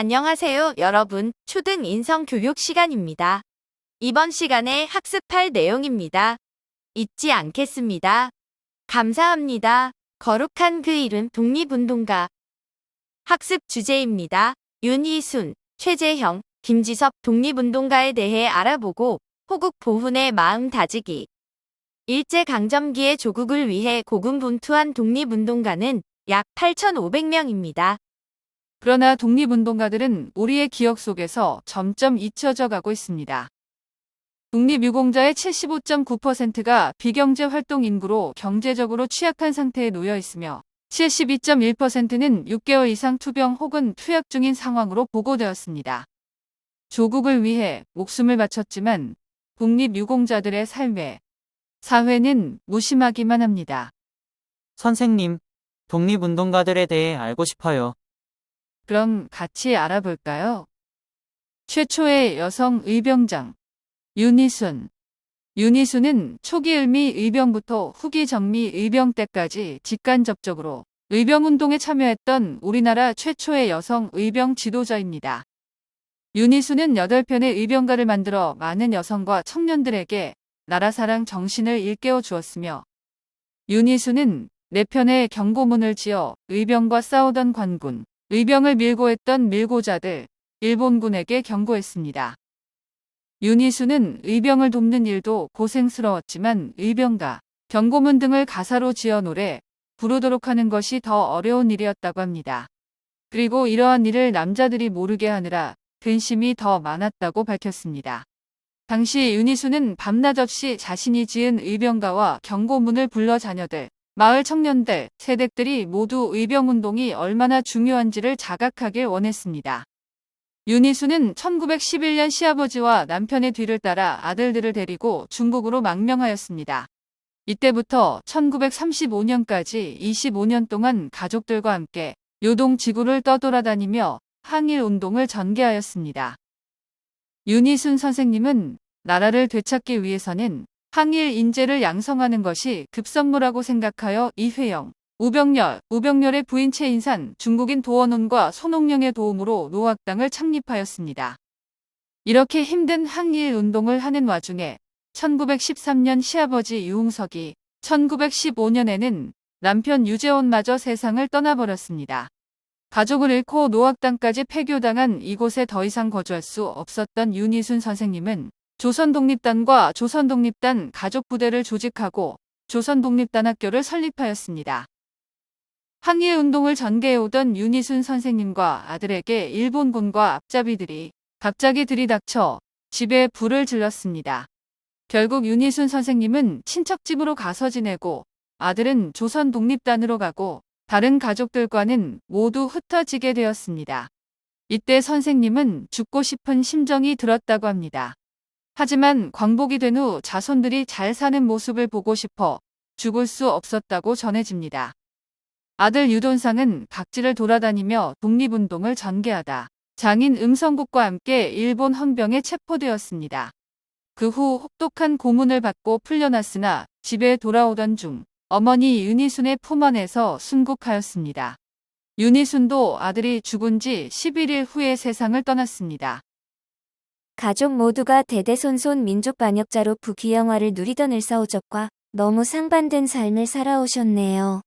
안녕하세요, 여러분. 초등 인성 교육 시간입니다. 이번 시간에 학습할 내용입니다. 잊지 않겠습니다. 감사합니다. 거룩한 그 이름 독립운동가. 학습 주제입니다. 윤희순, 최재형, 김지섭 독립운동가에 대해 알아보고 호국 보훈의 마음 다지기. 일제강점기의 조국을 위해 고군분투한 독립운동가는 약 8,500명입니다. 그러나 독립운동가들은 우리의 기억 속에서 점점 잊혀져 가고 있습니다. 독립유공자의 75.9%가 비경제 활동 인구로 경제적으로 취약한 상태에 놓여 있으며 72.1%는 6개월 이상 투병 혹은 투약 중인 상황으로 보고되었습니다. 조국을 위해 목숨을 바쳤지만 독립유공자들의 삶에 사회는 무심하기만 합니다. 선생님, 독립운동가들에 대해 알고 싶어요. 그럼 같이 알아볼까요? 최초의 여성 의병장 윤희순. 윤희순은 초기 을미 의병부터 후기 정미 의병 때까지 직간접적으로 의병운동에 참여했던 우리나라 최초의 여성 의병 지도자입니다. 윤희순은 8편의 의병가를 만들어 많은 여성과 청년들에게 나라사랑 정신을 일깨워 주었으며 윤희순은 4편의 경고문을 지어 의병과 싸우던 관군, 의병을 밀고 했던 밀고자들, 일본군에게 경고했습니다. 윤희순은 의병을 돕는 일도 고생스러웠지만 의병가, 경고문 등을 가사로 지어 노래, 부르도록 하는 것이 더 어려운 일이었다고 합니다. 그리고 이러한 일을 남자들이 모르게 하느라 근심이 더 많았다고 밝혔습니다. 당시 윤희순은 밤낮 없이 자신이 지은 의병가와 경고문을 불러 자녀들, 마을 청년들, 세댁들이 모두 의병운동이 얼마나 중요한지를 자각하길 원했습니다. 윤희순은 1911년 시아버지와 남편의 뒤를 따라 아들들을 데리고 중국으로 망명하였습니다. 이때부터 1935년까지 25년 동안 가족들과 함께 요동지구를 떠돌아다니며 항일운동을 전개하였습니다. 윤희순 선생님은 나라를 되찾기 위해서는 항일 인재를 양성하는 것이 급선무라고 생각하여 이회영, 우병렬의 부인 최인산, 중국인 도원훈과 손옥령의 도움으로 노학당을 창립하였습니다. 이렇게 힘든 항일 운동을 하는 와중에 1913년 시아버지 유흥석이 1915년에는 남편 유재원마저 세상을 떠나버렸습니다. 가족을 잃고 노학당까지 폐교당한 이곳에 더 이상 거주할 수 없었던 윤희순 선생님은 조선독립단과 조선독립단 가족부대를 조직하고 조선독립단학교를 설립하였습니다. 항일운동을 전개해오던 윤희순 선생님과 아들에게 일본군과 앞잡이들이 갑자기 들이닥쳐 집에 불을 질렀습니다. 결국 윤희순 선생님은 친척집으로 가서 지내고 아들은 조선독립단으로 가고 다른 가족들과는 모두 흩어지게 되었습니다. 이때 선생님은 죽고 싶은 심정이 들었다고 합니다. 하지만 광복이 된 후 자손들이 잘 사는 모습을 보고 싶어 죽을 수 없었다고 전해집니다. 아들 유돈상은 각지를 돌아다니며 독립운동을 전개하다 장인 음성국과 함께 일본 헌병에 체포되었습니다. 그 후 혹독한 고문을 받고 풀려났으나 집에 돌아오던 중 어머니 윤희순의 품 안에서 순국하였습니다. 윤희순도 아들이 죽은 지 11일 후에 세상을 떠났습니다. 가족 모두가 대대손손 민족 반역자로 부귀영화를 누리던 일사오적과 너무 상반된 삶을 살아오셨네요.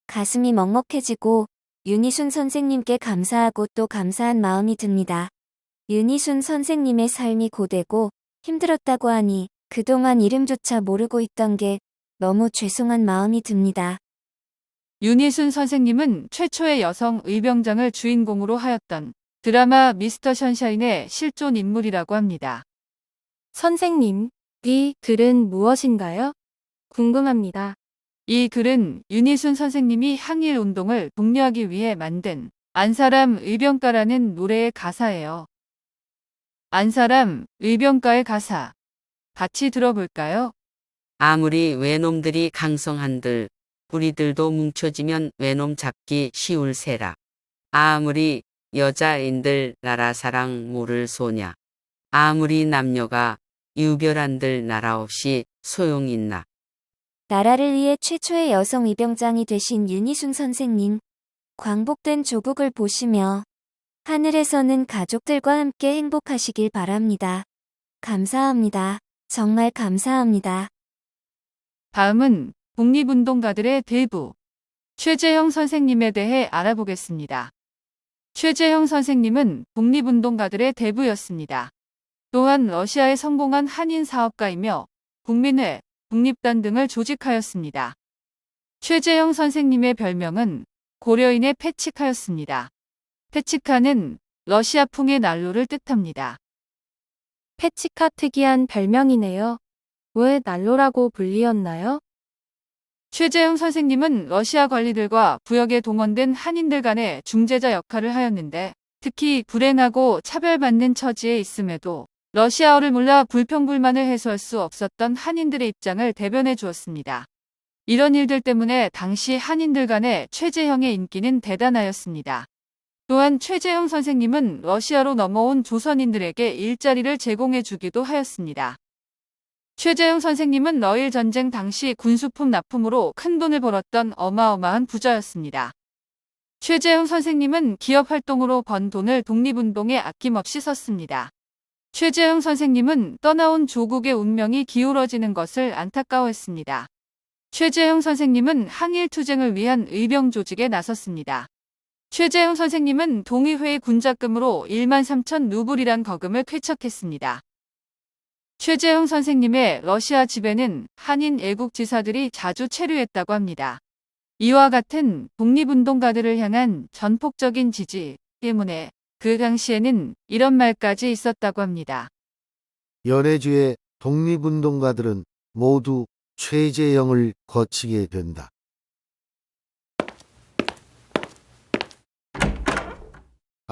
가슴이 먹먹해지고 윤희순 선생님께 감사하고 또 감사한 마음이 듭니다. 윤희순 선생님의 삶이 고되고 힘들었다고 하니 그동안 이름조차 모르고 있던 게 너무 죄송한 마음이 듭니다. 윤희순 선생님은 최초의 여성 의병장을 주인공으로 하였던 드라마 미스터 션샤인의 실존 인물이라고 합니다. 선생님, 이 글은 무엇인가요? 궁금합니다. 이 글은 윤희순 선생님이 항일운동을 독려하기 위해 만든 안사람 의병가라는 노래의 가사예요. 안사람 의병가의 가사 같이 들어볼까요? 아무리 외놈들이 강성한들 우리들도 뭉쳐지면 외놈 잡기 쉬울세라. 아무리 여자인들 나라사랑 모를 소냐. 아무리 남녀가 유별한들 나라 없이 소용있나. 나라를 위해 최초의 여성 의병장이 되신 윤희순 선생님, 광복된 조국을 보시며 하늘에서는 가족들과 함께 행복하시길 바랍니다. 감사합니다. 정말 감사합니다. 다음은 독립운동가들의 대부, 최재형 선생님에 대해 알아보겠습니다. 최재형 선생님은 독립운동가들의 대부였습니다. 또한 러시아에 성공한 한인 사업가이며 국민회, 독립단 등을 조직하였습니다. 최재형 선생님의 별명은 고려인의 페치카였습니다. 페치카는 러시아풍의 난로를 뜻합니다. 페치카 특이한 별명이네요. 왜 난로라고 불리었나요? 최재형 선생님은 러시아 관리들과 부역에 동원된 한인들 간의 중재자 역할을 하였는데 특히 불행하고 차별받는 처지에 있음에도 러시아어를 몰라 불평불만을 해소할 수 없었던 한인들의 입장을 대변해 주었습니다. 이런 일들 때문에 당시 한인들 간의 최재형의 인기는 대단하였습니다. 또한 최재형 선생님은 러시아로 넘어온 조선인들에게 일자리를 제공해 주기도 하였습니다. 최재형 선생님은 러일 전쟁 당시 군수품 납품으로 큰 돈을 벌었던 어마어마한 부자였습니다. 최재형 선생님은 기업 활동으로 번 돈을 독립운동에 아낌없이 썼습니다. 최재형 선생님은 떠나온 조국의 운명이 기울어지는 것을 안타까워했습니다. 최재형 선생님은 항일투쟁을 위한 의병 조직에 나섰습니다. 최재형 선생님은 동의회의 군자금으로 13,000 루블이란 거금을 쾌척했습니다. 최재형 선생님의 러시아 집에는 한인 애국지사들이 자주 체류했다고 합니다. 이와 같은 독립운동가들을 향한 전폭적인 지지 때문에 그 당시에는 이런 말까지 있었다고 합니다. 연해주의 독립운동가들은 모두 최재형을 거치게 된다.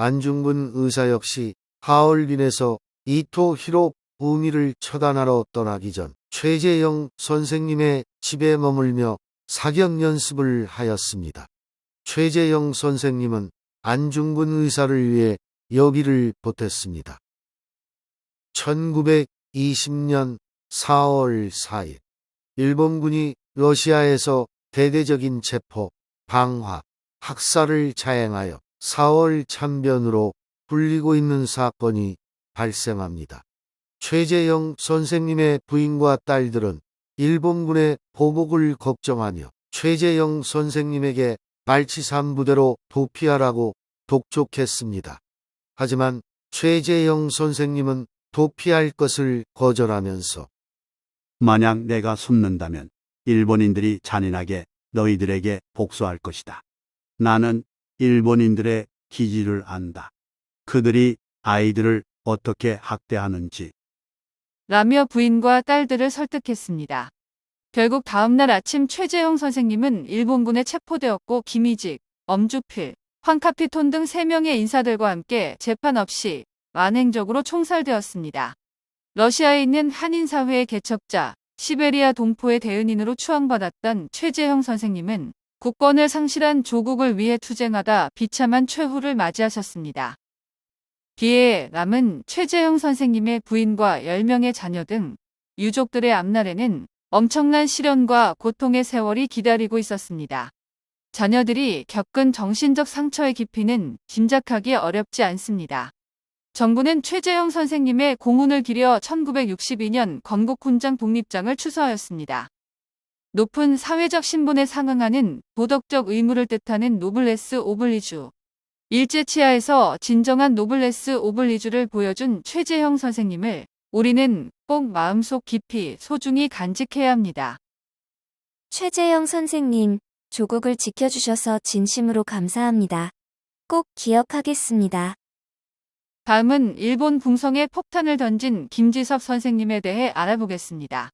안중근 의사 역시 하얼빈에서 이토 히로부미를 처단하러 떠나기 전 최재형 선생님의 집에 머물며 사격 연습을 하였습니다. 최재형 선생님은 안중근 의사를 위해 여기를 보탰습니다. 1920년 4월 4일 일본군이 러시아에서 대대적인 체포, 방화, 학살을 자행하여 4월 참변으로 불리고 있는 사건이 발생합니다. 최재형 선생님의 부인과 딸들은 일본군의 보복을 걱정하며 최재형 선생님에게 말치산 부대로 도피하라고 독촉했습니다. 하지만 최재형 선생님은 도피할 것을 거절하면서 만약 내가 숨는다면 일본인들이 잔인하게 너희들에게 복수할 것이다. 나는 일본인들의 기질을 안다. 그들이 아이들을 어떻게 학대하는지. 라며 부인과 딸들을 설득했습니다. 결국 다음날 아침 최재형 선생님은 일본군에 체포되었고 김희직, 엄주필, 황카피톤 등 3명의 인사들과 함께 재판 없이 만행적으로 총살되었습니다. 러시아에 있는 한인사회의 개척자, 시베리아 동포의 대은인으로 추앙받았던 최재형 선생님은 국권을 상실한 조국을 위해 투쟁하다 비참한 최후를 맞이하셨습니다. 뒤에 남은 최재형 선생님의 부인과 10명의 자녀 등 유족들의 앞날에는 엄청난 시련과 고통의 세월이 기다리고 있었습니다. 자녀들이 겪은 정신적 상처의 깊이는 짐작하기 어렵지 않습니다. 정부는 최재형 선생님의 공훈을 기려 1962년 건국훈장 독립장을 추서하였습니다. 높은 사회적 신분에 상응하는 도덕적 의무를 뜻하는 노블레스 오블리주. 일제치하에서 진정한 노블레스 오블리주를 보여준 최재형 선생님을 우리는 꼭 마음속 깊이 소중히 간직해야 합니다. 최재형 선생님, 조국을 지켜주셔서 진심으로 감사합니다. 꼭 기억하겠습니다. 다음은 일본 궁성에 폭탄을 던진 김지섭 선생님에 대해 알아보겠습니다.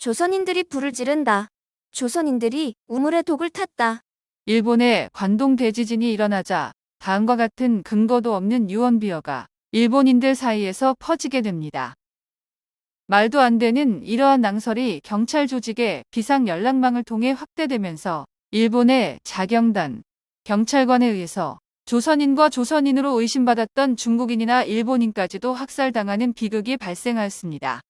조선인들이 불을 지른다. 조선인들이 우물에 독을 탔다. 일본에 관동 대지진이 일어나자 다음과 같은 근거도 없는 유언비어가 일본인들 사이에서 퍼지게 됩니다. 말도 안 되는 이러한 낭설이 경찰 조직의 비상 연락망을 통해 확대되면서 일본의 자경단, 경찰관에 의해서 조선인과 조선인으로 의심받았던 중국인이나 일본인까지도 학살당하는 비극이 발생하였습니다.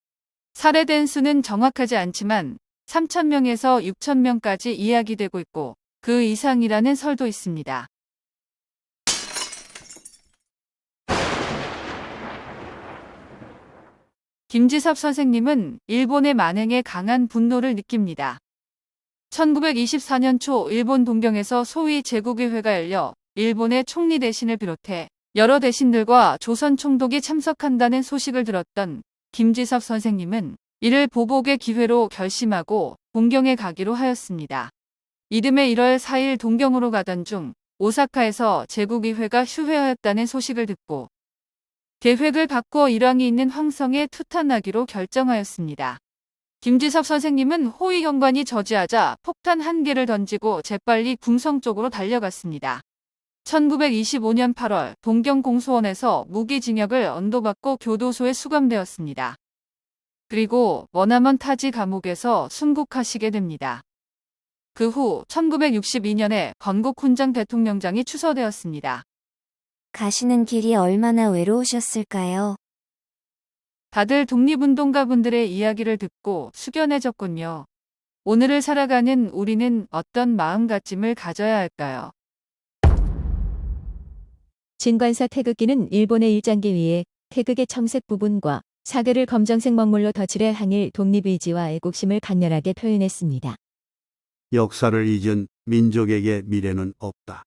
살해된 수는 정확하지 않지만 3,000명에서 6,000명까지 이야기되고 있고 그 이상이라는 설도 있습니다. 김지섭 선생님은 일본의 만행에 강한 분노를 느낍니다. 1924년 초 일본 동경에서 소위 제국의회가 열려 일본의 총리 대신을 비롯해 여러 대신들과 조선 총독이 참석한다는 소식을 들었던 김지섭 선생님은 이를 보복의 기회로 결심하고 동경에 가기로 하였습니다. 이듬해 1월 4일 동경으로 가던 중 오사카에서 제국의회가 휴회하였다는 소식을 듣고 계획을 바꾸어 일왕이 있는 황성에 투탄하기로 결정하였습니다. 김지섭 선생님은 호위 경관이 저지하자 폭탄 1개를 던지고 재빨리 궁성 쪽으로 달려갔습니다. 1925년 8월 동경공소원에서 무기징역을 언도받고 교도소에 수감되었습니다. 그리고 머나먼 타지 감옥에서 순국하시게 됩니다. 그 후 1962년에 건국훈장 대통령장이 추서되었습니다. 가시는 길이 얼마나 외로우셨을까요? 다들 독립운동가분들의 이야기를 듣고 숙연해졌군요. 오늘을 살아가는 우리는 어떤 마음가짐을 가져야 할까요? 진관사 태극기는 일본의 일장기 위에 태극의 청색 부분과 사계를 검정색 먹물로 덧칠해 항일 독립의지와 애국심을 강렬하게 표현했습니다. 역사를 잊은 민족에게 미래는 없다.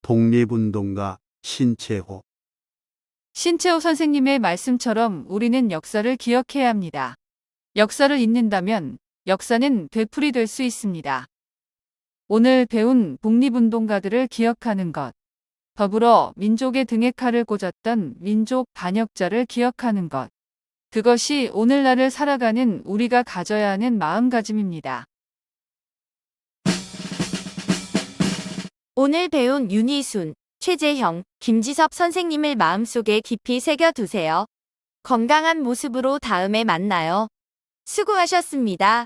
독립운동가 신채호. 신채호 선생님의 말씀처럼 우리는 역사를 기억해야 합니다. 역사를 잊는다면 역사는 되풀이될 수 있습니다. 오늘 배운 독립운동가들을 기억하는 것, 더불어 민족의 등에 칼을 꽂았던 민족 반역자를 기억하는 것, 그것이 오늘날을 살아가는 우리가 가져야 하는 마음가짐입니다. 오늘 배운 윤희순, 최재형, 김지섭 선생님을 마음속에 깊이 새겨두세요. 건강한 모습으로 다음에 만나요. 수고하셨습니다.